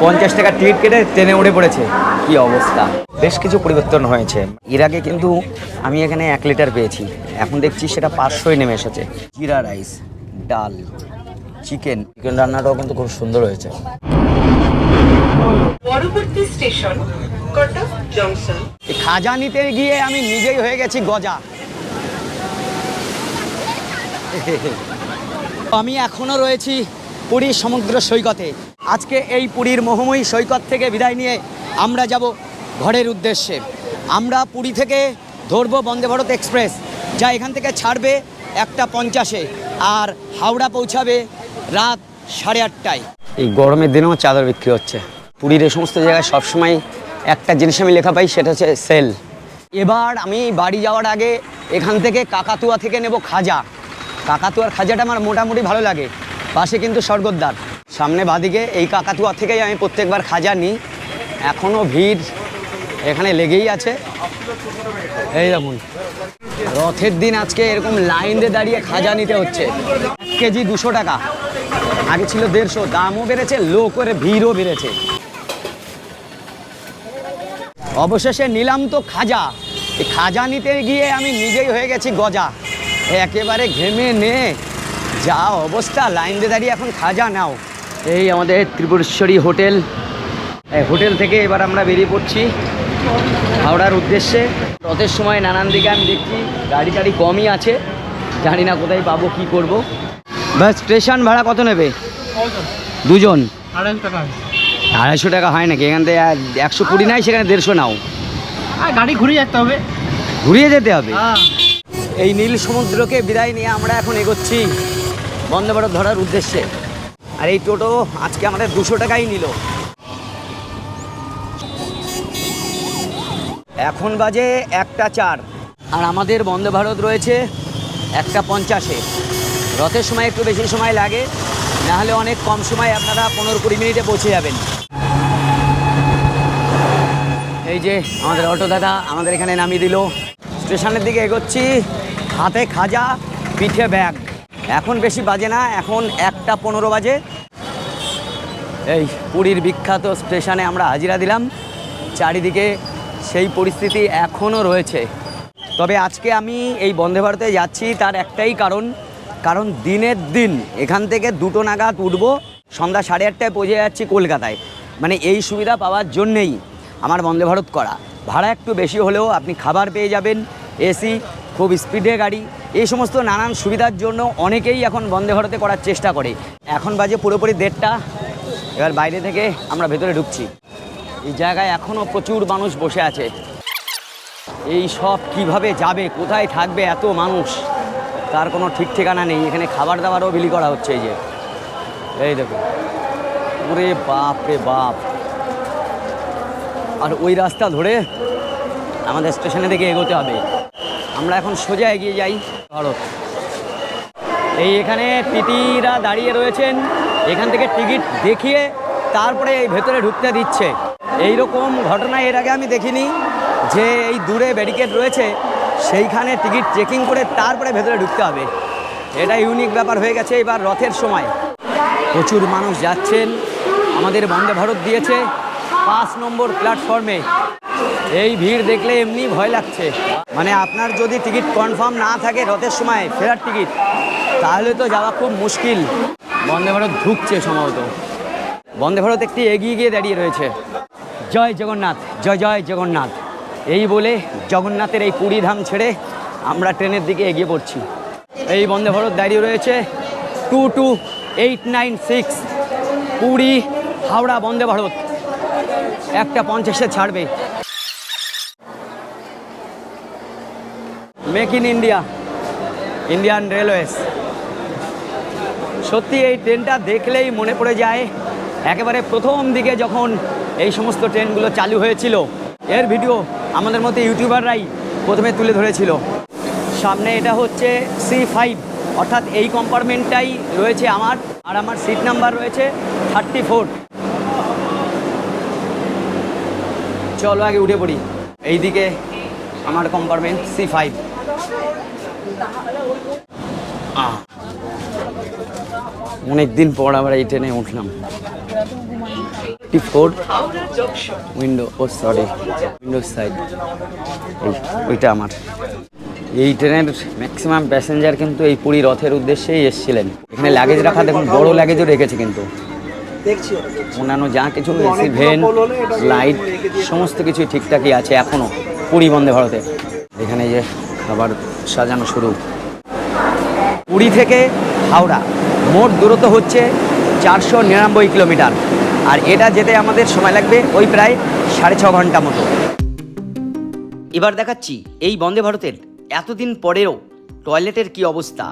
50 টাকা টিকিট কেটে ট্রেনে উঠে পড়েছে। কি অবস্থা! বেশ কিছু পরিবর্তন হয়েছে। এর আগে কিন্তু আমি এখানে 1 লিটার পেয়েছি, এখন দেখছি সেটা 500 নেমে এসেছে। জিরা রাইস, ডাল, চিকেন রান্নাটাও কিন্তু খুব সুন্দর হয়েছে। পরবর্তী স্টেশন কটক জংশন। খাজা নিতে গিয়ে আমি নিজেই হয়ে গেছি গজা। আমি এখনো রয়েছি পুরীর সমুদ্র সৈকতে। আজকে এই পুরীর মোহময়ী সৈকত থেকে বিদায় নিয়ে আমরা যাব ঘরের উদ্দেশ্যে। আমরা পুরী থেকে ধরবো বন্দে ভারত এক্সপ্রেস, যা এখান থেকে ছাড়বে 1:50-এ আর হাওড়া পৌঁছাবে রাত 8:30টায়। এই গরমের দিনেও চাদর বিক্রি হচ্ছে। পুরীর এই সমস্ত জায়গায় সবসময় একটা জিনিস আমি লেখা পাই, সেটা হচ্ছে সেল। এবার আমি বাড়ি যাওয়ার আগে এখান থেকে কাকাতুয়া থেকে নেব খাজা। কাকাতুয়ার খাজাটা আমার মোটামুটি ভালো লাগে। পাশে কিন্তু স্বর্গদ্বার, সামনে বাদিকে। এই কাকাতুয়া থেকেই আমি প্রত্যেকবার খাজা নিই। এখনও ভিড় এখানে লেগেই আছে। এই দেখুন, রথের দিন আজকে এরকম লাইন দিয়ে দাঁড়িয়ে খাজা নিতে হচ্ছে। 1 কেজি 200 টাকা, আগে ছিল 150। দামও বেড়েছে, লোকের ভিড়ও বেড়েছে। অবশেষে নিলাম তো খাজা। এই খাজা নিতে গিয়ে আমি নিজেই হয়ে গেছি গজা। একেবারে ঘেমে নে যা অবস্থা, লাইন দিয়ে দাঁড়িয়ে এখন খাজা নাও। এই আমাদের ত্রিপুরেশ্বরী হোটেল। এই হোটেল থেকে এবার আমরা বেরিয়ে পড়ছি হাওড়ার উদ্দেশ্যে। রথের সময় নানান দিকে আমি দেখছি গাড়ি টাড়ি কমই আছে, জানি না কোথায় পাবো, কি করব। ব্যাস, স্টেশন ভাড়া কত নেবে? দুজন 250 টাকা। 250 টাকা হয় নাকি? এখান থেকে 120 নাই, সেখানে 150 নাও। গাড়ি ঘুরিয়ে যেতে হবে, ঘুরিয়ে যেতে হবে। এই নীল সমুদ্রকে বিদায় নিয়ে আমরা এখন এগোচ্ছি বন্দে ভারত ধরার উদ্দেশ্যে। আর এই টোটো আজকে আমাদের 200 টাকাই নিল। এখন বাজে 1:04 আর আমাদের বন্দে ভারত রয়েছে 1:50-এ। রথের সময় একটু বেশি সময় লাগে, না হলে অনেক কম সময় আপনারা 15-20 মিনিটে পৌঁছে যাবেন। এই যে আমাদের অটো দাদা আমাদের এখানে নামিয়ে দিল। স্টেশনের দিকে এগোচ্ছি, হাতে খাজা, পিঠে ব্যাগ। এখন বেশি বাজে না, এখন 1:15 বাজে। এই পুরীর বিখ্যাত স্টেশনে আমরা হাজিরা দিলাম। চারিদিকে সেই পরিস্থিতি এখনও রয়েছে। তবে আজকে আমি এই বন্দে ভারতে যাচ্ছি তার একটাই কারণ দিনের দিন এখান থেকে 2টো নাগাদ উঠবো, সন্ধ্যা 8:30টায় পৌঁছে যাচ্ছি কলকাতায়। মানে এই সুবিধা পাওয়ার জন্যেই আমার বন্দে ভারত করা। ভাড়া একটু বেশি হলেও আপনি খাবার পেয়ে যাবেন, এসি, খুব স্পিডে গাড়ি, এই সমস্ত নানান সুবিধার জন্য অনেকেই এখন বন্দে ভারতে করার চেষ্টা করে। এখন বাজে পুরোপুরি 1:30। এবার বাইরে থেকে আমরা ভেতরে ঢুকছি। এই জায়গায় এখনও প্রচুর মানুষ বসে আছে। এই সব কিভাবে যাবে, কোথায় থাকবে এত মানুষ, তার কোনো ঠিক ঠিকানা নেই। এখানে খাবার দাবারও বিলি করা হচ্ছে। এই যে এই দেখুন, ওরে বাপ রে বাপ। আর ওই রাস্তা ধরে আমাদের স্টেশনের দিকে এগোতে হবে। আমরা এখন সোজা এগিয়ে যাই ভারত। এই এখানে টিটিরা দাঁড়িয়ে রয়েছেন, এখান থেকে টিকিট দেখিয়ে তারপরে এই ভেতরে ঢুকতে দিচ্ছে। এই রকম ঘটনা এর আগে আমি দেখিনি, যে এই দূরে ব্যারিকেড রয়েছে সেইখানে টিকিট চেকিং করে তারপরে ভেতরে ঢুকতে হবে। এটা ইউনিক ব্যাপার হয়ে গেছে এবার রথের সময়। প্রচুর মানুষ যাচ্ছেন। আমাদের বন্দে ভারত দিয়েছে 5 নম্বর প্ল্যাটফর্মে। এই ভিড় দেখলে এমনি ভয় লাগছে। মানে আপনার যদি টিকিট কনফার্ম না থাকে রথের সময় ফেরার টিকিট, তাহলে তো যাওয়া খুব মুশকিল। বন্দে ভারত ঢুকছে সম্ভবত। বন্দে ভারত একটি এগিয়ে গিয়ে দাঁড়িয়ে রয়েছে। জয় জগন্নাথ, জয় জয় জগন্নাথ এই বলে জগন্নাথের এই পুরী ধাম ছেড়ে আমরা ট্রেনের দিকে এগিয়ে পড়ছি। এই বন্দে ভারত দাঁড়িয়ে রয়েছে 22896 পুরী হাওড়া বন্দে ভারত। 1:50-এ ছাড়বে। Make in India, Indian railways. সত্যি এই ট্রেনটা দেখলেই মনে পড়ে যায় একেবারে প্রথম দিকে যখন এই সমস্ত ট্রেনগুলো চালু হয়েছিল। এর ভিডিও আমাদের মতো ইউটিউবাররাই প্রথমে তুলে ধরেছিল। সামনে এটা হচ্ছে C5, অর্থাৎ এই কম্পার্টমেন্টটাই রয়েছে আমার, আর আমার সিট নাম্বার রয়েছে 34। চলো আগে উঠে পড়ি। এইদিকে আমার কম্পার্টমেন্ট C5। অনেক দিন পর আবার এই ট্রেনে উঠলাম। 54 হাওড়া জংশন। উইন্ডো, ও সরি, উইন্ডো সাইড, ওইটা আমার। এই ট্রেনের ম্যাক্সিমাম প্যাসেঞ্জার কিন্তু এই পুরী রথের উদ্দেশ্যেই এসেছিলেন। এখানে লাগেজ রাখা দেখুন, বড় লাগেজও রেখেছে কিন্তু। অন্যান্য যা কিছু এসি ভেন, লাইট সমস্ত কিছু ঠিকঠাকই আছে এখনও পুরী বন্দে ভারতে। এখানে যে খাবার সাজানো শুরু। পুরী থেকে হাওড়া মোট দূরত্ব হচ্ছে 499 কিলোমিটার, আর এটা যেতে আমাদের সময় লাগবে ওই প্রায় 6.5 ঘন্টা মতো। এবার দেখাচ্ছি এই বন্দে ভারতের এতদিন পরেও টয়লেটের কি অবস্থা।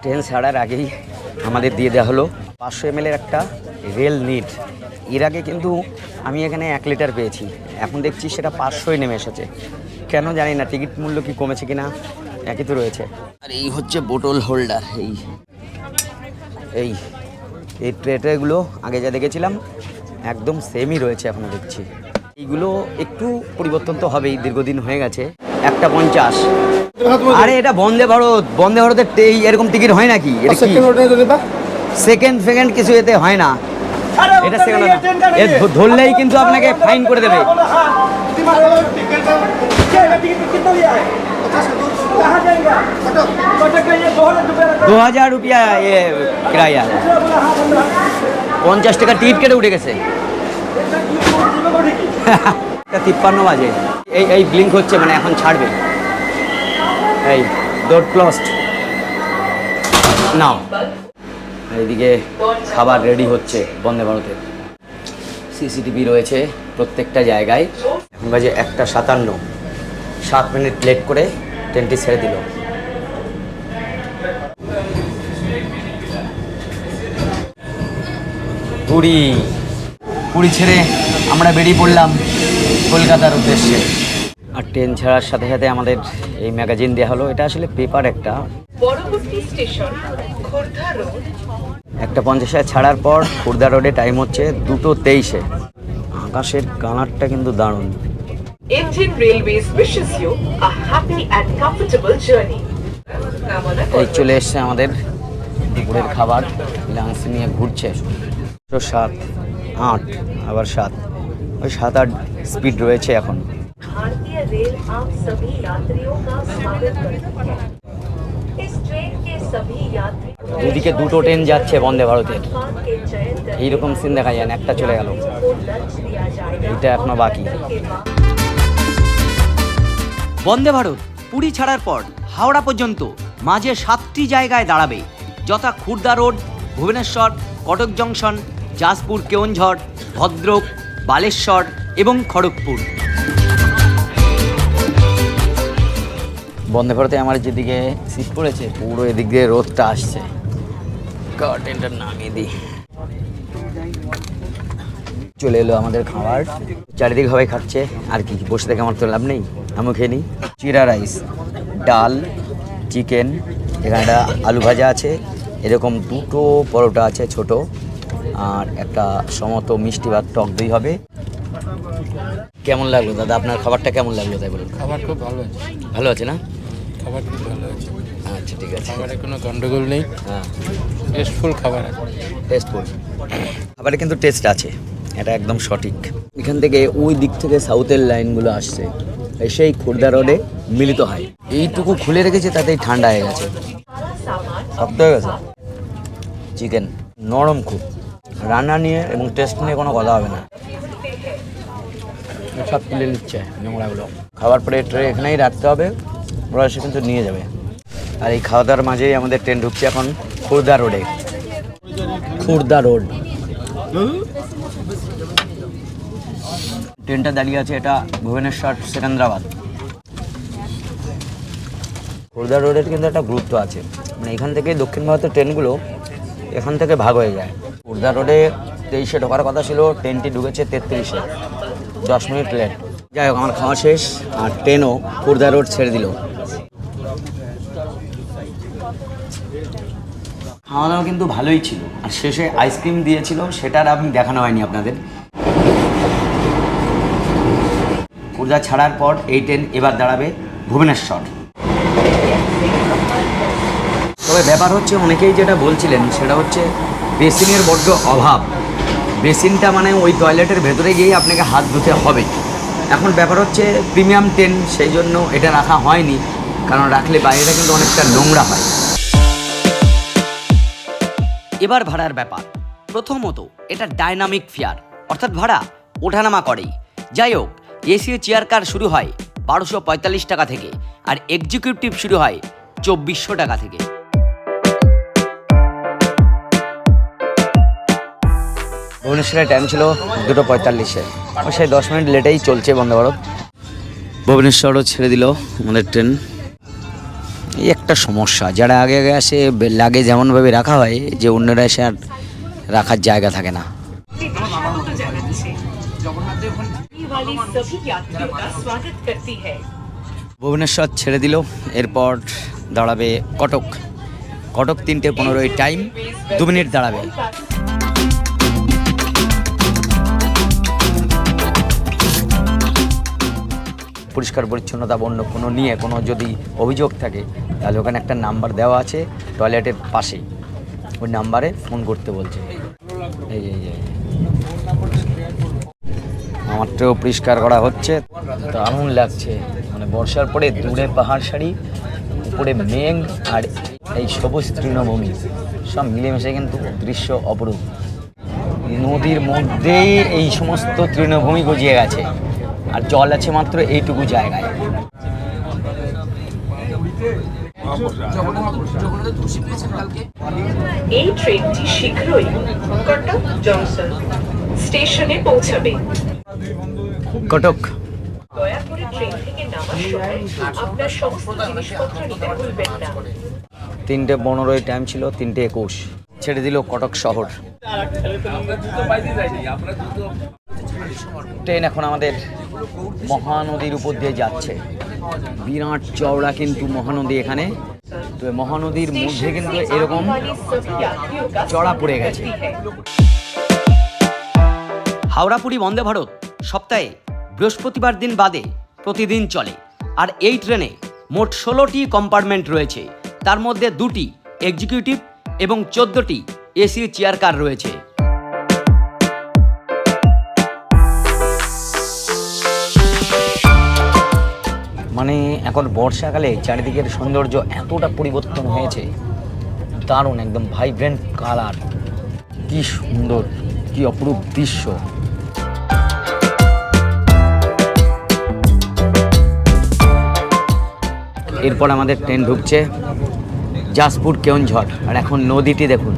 ট্রেন ছাড়ার আগেই আমাদের দিয়ে দেওয়া হলো 500 ml একটা রেল নিট। এর আগে কিন্তু আমি এখানে 1 লিটার পেয়েছি, এখন দেখছি সেটা 500 নেমে এসেছে। কেন জানি না, টিকিট মূল্য কি কমেছে কিনা, একই তো রয়েছে। আর এই হচ্ছে বোতল হোল্ডার। এই এই ট্রেগুলো আগে যা দেখেছিলাম একদম সেমই রয়েছে এখনও দেখছি। এইগুলো একটু পরিবর্তন তো হবেই, দীর্ঘদিন হয়ে গেছে। 1.50। আরে এটা বন্দে ভারত, বন্দে ভারতের এরকম টিকিট হয় নাকি? এটা কি সেকেন্ড ফেকেন্ড কিছু এতে হয় না, এটা সেকেন্ড না, এর ধরলেই কিন্তু আপনাকে ফাইন করে দেবে। 2000 रुपया ये किराया। 50 টাকা টিকিট কেটে উঠে গেছে। 53 বাজে, এই ব্লিঙ্ক হচ্ছে, মানে এখন ছাড়বে। এই ডোর ক্লোজড নাও। এইদিকে খাবার রেডি হচ্ছে বন্দে ভারতের। সিসিটিভি রয়েছে প্রত্যেকটা জায়গায়। এখন বাজে 1:57, 7 মিনিট লেট করে ট্রেনটি ছেড়ে দিল। পুরী ছেড়ে আমরা বেরিয়ে পড়লাম কলকাতার উদ্দেশ্যে। আর ট্রেন ছাড়ার সাথে সাথে আমাদের এই ম্যাগাজিন দেওয়া হলো। এটা আসলে পেপার একটা। পরবর্তী স্টেশন খোর্ধা রোড। 1:50 ছাড়ার পর খুর্দা রোডে টাইম হচ্ছে 2:23। আকাশের কালারটা কিন্তু দারুণ। Indian Railways wishes you a happy and comfortable journey. এই চলে এসছে আমাদের দুপুরের খাবার। লাঞ্চ নিয়ে ঘুরছে। 7, 8, আবার 7, ওই 7-8 স্পিড রয়েছে এখন। भारतीय रेल आप सभी यात्रियों का स्वागत करती है। इस ट्रेन के सभी यात्री দুদিকে দুটো ট্রেন যাচ্ছে বন্দে ভারতের। प्लेटफॉर्म के चयन करने এইরকম সিন দেখা যায় না, একটা চলে গেল, को लंच दिया जाएगा। এইটা এখনো বাকি। के बाद বন্দে ভারত পুরী ছাড়ার পর হাওড়া পর্যন্ত মাঝে 7টি জায়গায় দাঁড়াবে, যথা খুর্দা রোড, ভুবনেশ্বর, কটক জংশন, জাজপুর কেওনঝড়, ভদ্রক, বালেশ্বর এবং খড়গপুর। বন্দে ভারতে আমার যেদিকে সিট পড়েছে পুরো এদিক দিয়ে রোদটা আসছে। কার্টেনটা নামিয়ে দিই। চলে এলো আমাদের খাবার। চারিদিকে সবাই খাচ্ছে, আর কি বসে থেকে আমার তো লাভ নেই, আমিও খেয়ে নিই। জিরা রাইস, ডাল, চিকেন, এখানে একটা আলু ভাজা আছে, এরকম 2টো পরোটা আছে ছোট, আর একটা সমত মিষ্টি ভাত, টক দই হবে। কেমন লাগলো দাদা আপনার খাবারটা? কেমন লাগলো তাই বলুন। খাবার খুব ভালো আছে। ভালো আছে না? খাবার খুব ভালো আছে। আচ্ছা ঠিক আছে। খাবারে কোনো গন্ডগোল নেই, হ্যাঁ, টেস্টফুল খাবার আছে। টেস্টফুল খাবারে কিন্তু টেস্ট আছে, এটা একদম সঠিক। এখান থেকে ওই দিক থেকে সাউথের লাইনগুলো আসছে, এসেই খুর্দা রোডে মিলিত হয়। এইটুকু খুলে রেখেছে, তাতেই ঠান্ডা হয়ে গেছে, শক্ত হয়ে গেছে। চিকেন নরম খুব, রান্না নিয়ে এবং টেস্ট নিয়ে কোনো কথা হবে না। সব তুলে নিচ্ছে নোংরাগুলো। খাবার পরে ট্রে এখানেই রাখতে হবে, ওরা এসে কিন্তু নিয়ে যাবে। আর এই খাওয়া দাওয়ার মাঝেই আমাদের ট্রেন ঢুকছে এখন খুর্দা রোডে। খুর্দা রোড ট্রেনটা দাঁড়িয়ে আছে, এটা ভুবনেশ্বর সেকেন্দ্রাবাদ। খুর্দা রোডের কিন্তু একটা গুরুত্ব আছে, মানে এখান থেকে দক্ষিণ ভারতের ট্রেনগুলো এখান থেকে ভাগ হয়ে যায়। খুর্দা রোডে 23-এ ঢোকার কথা ছিল, ট্রেনটি ঢুকেছে 33-এ, 10 মিনিট লেট। যাই হোক, আমার খাওয়া শেষ, আর ট্রেনও খুর্দা রোড ছেড়ে দিল। খাওয়া দাওয়া কিন্তু ভালোই ছিল, আর শেষে আইসক্রিম দিয়েছিল, সেটার আমি দেখানো হয়নি আপনাদের। খুর্দা ছাড়ার পর এই ট্রেন এবার দাঁড়াবে ভুবনেশ্বর। তো তবে ব্যাপার হচ্ছে অনেকেই যেটা বলছিলেন সেটা হচ্ছে বেসিনের বড্ড অভাব। বেসিনটা মানে ওই টয়লেটের ভেতরে গিয়েই আপনাকে হাত ধুতে হবে। এখন ব্যাপার হচ্ছে প্রিমিয়াম ট্রেন, সেই জন্য এটা রাখা হয়নি, কারণ রাখলে বাইরেটা কিন্তু অনেকটা নোংরা হয়। এবার ভাড়ার ব্যাপার। প্রথমত এটা ডাইনামিক ফেয়ার, অর্থাৎ ভাড়া ওঠানামা করেই। যাই হোক, এসি চেয়ার কার শুরু হয় 1245 টাকা থেকে, আর এক্সিকিউটিভ শুরু হয় 2400 টাকা থেকে। ভুবনেশ্বরের টাইম ছিল 2:45-এ, সেই 10 মিনিট লেটেই চলছে বন্দে ভারত। ভুবনেশ্বরও ছেড়ে দিল আমাদের ট্রেন। এই একটা সমস্যা, যারা আগে আগে আসে লাগে যেমনভাবে রাখা হয় যে অন্যরা এসে আর রাখার জায়গা থাকে না। ভুবনেশ্বর ছেড়ে দিল, এরপর দাঁড়াবে কটক। কটক 3:15 টাইম, 2 মিনিট দাঁড়াবে। পরিষ্কার পরিচ্ছন্নতা বন্য কোনো নিয়ে কোনো যদি অভিযোগ থাকে তাহলে ওখানে একটা নাম্বার দেওয়া আছে টয়লেটের পাশেই, ওই নাম্বারে ফোন করতে বলছে। এই আমারটাও পরিষ্কার করা হচ্ছে, দারুণ লাগছে। মানে বর্ষার পরে দূরে পাহাড় সারি, উপরে মেঘ আর এই সবুজ তৃণভূমি সব মিলেমিশে কিন্তু দৃশ্য অপরূপ। নদীর মধ্যেই এই সমস্ত তৃণভূমি গজিয়ে গেছে, আর জল আছে মাত্র এইটুকু জায়গায়। এই ট্রেনটি শীঘ্রই কটক জংশন স্টেশনে পৌঁছাবে। কটক দয়া করে ট্রেন থেকে নামার সময় আপনার সমস্ত জিনিসপত্র নিতে ভুলবেন না। 3:15 টাইম ছিল, 3:21 ছেড়ে দিল কটক শহর। ট্রেন এখন আমাদের মহানদীর উপর দিয়ে যাচ্ছে। বিরাট চওড়া কিন্তু মহানদী এখানে, তো মহানদীর মধ্যে কিন্তু এরকম চড়া পড়ে গেছে। হাওড়া পুরী বন্দে ভারত সপ্তাহে বৃহস্পতিবার দিন বাদে প্রতিদিন চলে, আর এই ট্রেনে মোট 16টি কম্পার্টমেন্ট রয়েছে। তার মধ্যে 2টি এক্সিকিউটিভ এবং 14টি এসি চেয়ার কার রয়েছে। মানে এখন বর্ষাকালে চারিদিকের সৌন্দর্য এতটা পরিবর্তন হয়েছে, দারুণ, একদম ভাইব্রেন্ট কালার, কি সুন্দর, কি অপরূপ দৃশ্য। এরপর আমাদের ট্রেন ঢুকছে জাসপুর কেওনঝড়, আর এখন নদীটি দেখুন।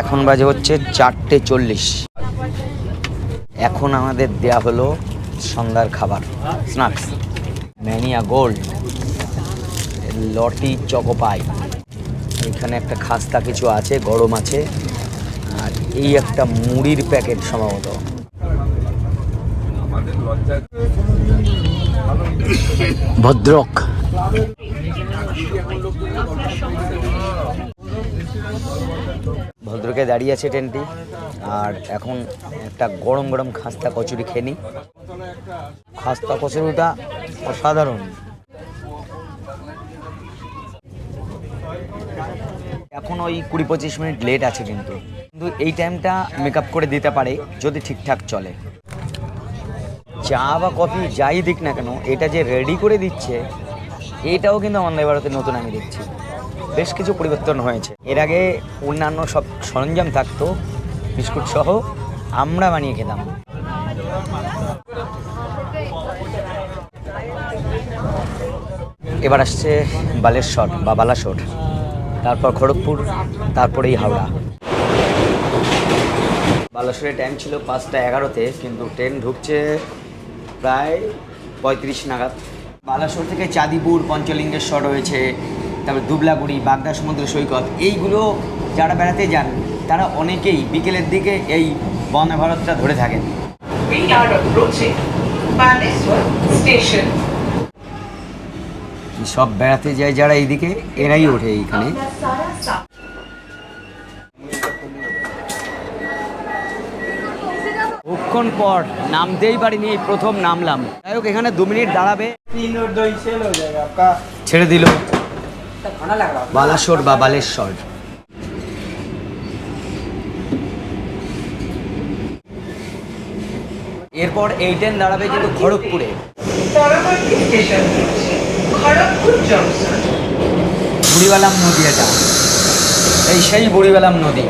এখন বাজে হচ্ছে 4:40। এখন আমাদের দেয়া হলো সন্ধ্যার খাবার, স্ন্যাক্স, ম্যানিয়া গোল্ড, লটি চকোপাই, এখানে একটা খাস্তা কিছু আছে, গরম আছে, আর এই একটা মুড়ির প্যাকেট সম্ভবত। ভদ্রক ভদ্রকে দাঁড়িয়ে আছে ট্রেনটি, আর এখন একটা গরম গরম খাস্তা কচুরি খেয়ে নিই। খাস্তা কচুরিটা অসাধারণ। এখন ওই 20-25 মিনিট লেট আছে, কিন্তু এই টাইমটা মেকআপ করে দিতে পারে যদি ঠিকঠাক চলে। চা বা কফি যাই দিক না কেন, এটা যে রেডি করে দিচ্ছে এটাও কিন্তু বন্দে ভারতের নতুন আমি দেখছি। বেশ কিছু পরিবর্তন হয়েছে। এর আগে অন্যান্য সব সরঞ্জাম থাকতো, বিস্কুট সহ আমরা বানিয়ে খেতাম। এবার আসছে বালেশ্বর বা বালাসোর, তারপর খড়গপুর, তারপরেই হাওড়া। বালাসোরের টাইম ছিল 5:11-তে, কিন্তু ট্রেন ঢুকছে প্রায় 35 নাগাদ। বালাসোর থেকে চাঁদিপুর, পঞ্চলিঙ্গেশ্বর রয়েছে, তারপর দুবলাগুড়ি, বাগদা সমুদ্র সৈকত, এইগুলো যারা বেড়াতে যান তারা অনেকেই বিকেলের দিকে এই বন্দে ভারতটা ধরে থাকেন। সব বেড়াতে যায় যারা এইদিকে, এরাই ওঠে এইখানে। অনেকক্ষণ পর নামতেই পারিনি, এই প্রথম নামলাম। যাই হোক, এখানে 2 মিনিট দাঁড়াবে, ছেড়ে দিল বালাসোর বা বালেশ্বর। এরপর এই ট্রেন দাঁড়াবে কিন্তু খড়গপুরে। পরবর্তী স্টেশন হচ্ছে খড়গপুর জংশন। বুড়িবালাম নদী, এটা এই সেই বুড়িবালাম নদী।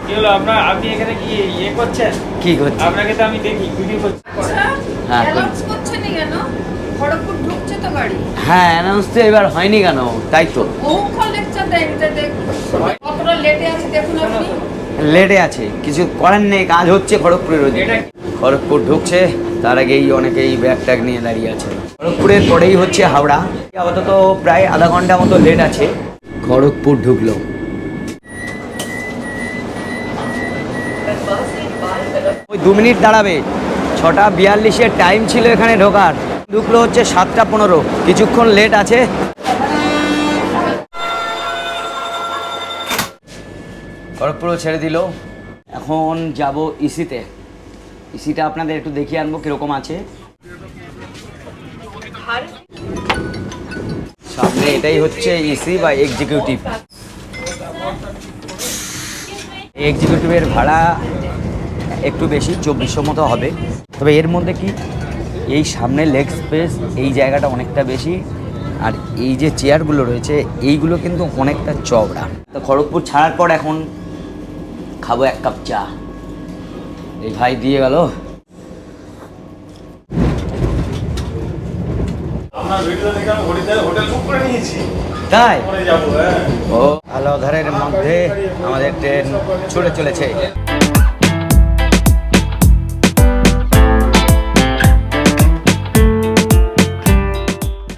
কি হলো আপনি এখানে কি ইয়ে করছেন? কি করছে? আপনাকে তো আমি দেখি ভিডিও করছি। হ্যাঁ, অ্যানাউন্স করছে না কেন? খড়গপুর ঢুকছে তো গাড়ি। হ্যাঁ, অ্যানাউন্স তো এবার হয়নি কেন? তাই তো বহুক্ষণ লেকচার দেয়, এটা দেখ কতটা লেটে আছে দেখুন আপনি। লেটে আছে, কিছু করার নেই, কাজ হচ্ছে খড়গপুরের ওদিকে। এটা খড়গপুর ঢুকছে, তার আগেই অনেকেই ব্যাগ ট্যাগ নিয়ে দাঁড়িয়ে আছে। খড়গপুরের পরেই হচ্ছে হাওড়া। আপাতত প্রায় আধা ঘন্টা মতো লেট আছে। খড়গপুর ঢুকলো। ওই 2 মিনিট দাঁড়াবে, 6:42-এর টাইম ছিল এখানে ঢোকার, ঢুকলো হচ্ছে 7:15, কিছুক্ষণ লেট আছে। খড়গপুরও ছেড়ে দিল। এখন যাব ইসিতে। ইসিটা আপনাদের একটু দেখিয়ে আনবো কীরকম আছে। সামনে এটাই হচ্ছে ইসি বা এক্সিকিউটিভ। এক্সিকিউটিভের ভাড়া একটু বেশি, 2400 মতো হবে। তবে এর মধ্যে কি, এই সামনে লেগ স্পেস, এই জায়গাটা অনেকটা বেশি, আর এই যে চেয়ারগুলো রয়েছে এইগুলো কিন্তু অনেকটা চওড়া। তো খড়গপুর ছাড়ার পর এখন খাবো 1 কাপ চা। এই ভাই দিয়ে গেল। আপনার ভিডিও দেখে আমি হোটেল বুক করে নিয়েছি, তাই? পরে যাবো। হ্যাঁ, ও আলোধারের মধ্যে আমাদের ট্রেন ছুটে চলেছে।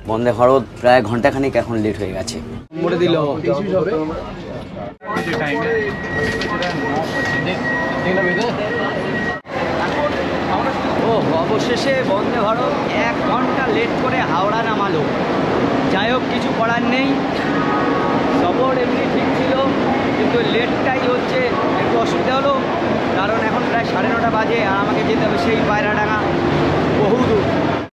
বন্দে ভারত প্রায় ঘন্টাখানিক এখন লেট হয়ে গেছে। মোড়ে দিল ও অবশেষে বন্দে ভারত 1 ঘন্টা লেট করে হাওড়া নামালো। যাই হোক, কিছু করার নেই, সফর এমনি ঠিক ছিল, কিন্তু লেটটাই হচ্ছে একটু অসুবিধা হলো। কারণ এখন প্রায় 9:30 বাজে আর আমাকে যেতে হবে